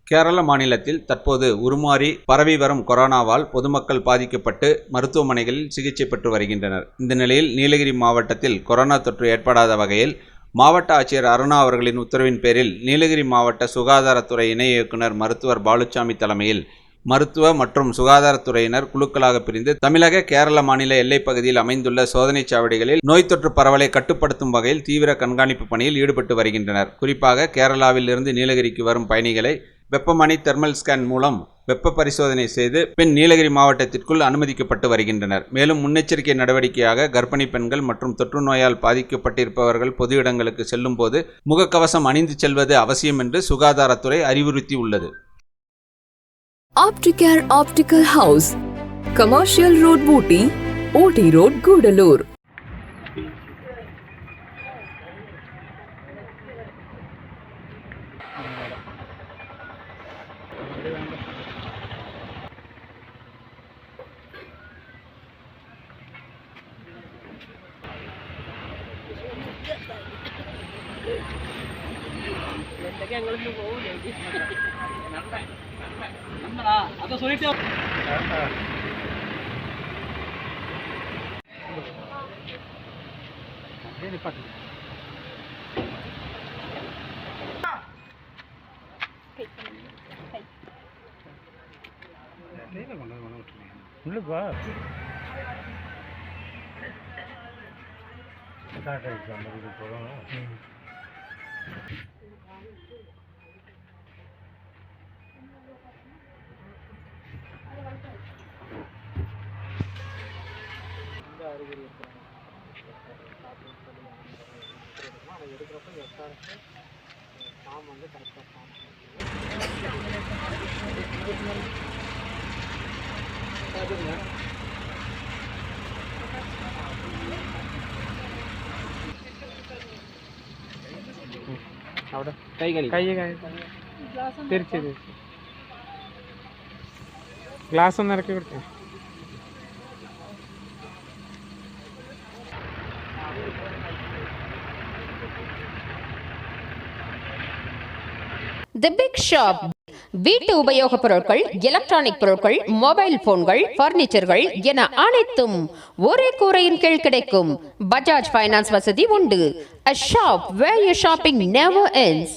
கேரள மாநிலத்தில் தற்போது உருமாறி பரவி வரும் கொரோனாவால் பொதுமக்கள் பாதிக்கப்பட்டு மருத்துவமனைகளில் சிகிச்சை பெற்று வருகின்றனர். இந்த நிலையில் நீலகிரி மாவட்டத்தில் கொரோனா தொற்று ஏற்படாத வகையில் மாவட்ட ஆட்சியர் அருணா அவர்களின் உத்தரவின் பேரில் நீலகிரி மாவட்ட சுகாதாரத்துறை இணை இயக்குநர் மருத்துவர் பாலுசாமி தலைமையில் மருத்துவ மற்றும் சுகாதாரத்துறையினர் குழுக்களாக பிரிந்து தமிழக கேரள மாநில எல்லைப் பகுதியில் அமைந்துள்ள சோதனைச் சாவடிகளில் நோய் தொற்று பரவலை கட்டுப்படுத்தும் வகையில் தீவிர கண்காணிப்பு பணியில் ஈடுபட்டு வருகின்றனர். குறிப்பாக கேரளாவில் இருந்து நீலகிரிக்கு வரும் பயணிகளை வெப்பமணி தெர்மல் ஸ்கேன் மூலம் வெப்ப பரிசோதனை செய்து பின் நீலகிரி மாவட்டத்திற்குள் அனுமதிக்கப்பட்டு வருகின்றனர். மேலும் முன்னெச்சரிக்கை நடவடிக்கையாக கர்ப்பிணி பெண்கள் மற்றும் தொற்று நோயால் பாதிக்கப்பட்டிருப்பவர்கள் பொது இடங்களுக்கு செல்லும் போது முகக்கவசம் அணிந்து செல்வது அவசியம் என்று சுகாதாரத்துறை அறிவுறுத்தியுள்ளது. Opticare Optical House, Commercial Road, Booty, OT Road, Gudalur. அதை சொல்லிட்டு உள்ளுப்பா அறிகுறி அதை எடுக்கிறப்ப எஸ்ஆர்எஸ் ஃபார்ம் வந்து கரெக்டாக ஃபார்ம் അവിടെ കൈ തിരിച്ച് ഗ്ലാസ് ഒന്ന് ഇറക്കി കൊടുത്തേ. தி பிக் ஷாப் வீட்டு உபயோகப் பொருட்கள், எலக்ட்ரானிக் பொருட்கள், மொபைல் போன்கள், பர்னிச்சர்கள் என அனைத்தும் ஒரே கூரையின் கீழ் கிடைக்கும். பஜாஜ் ஃபைனான்ஸ் வசதி உண்டு. A shop where your shopping never ends.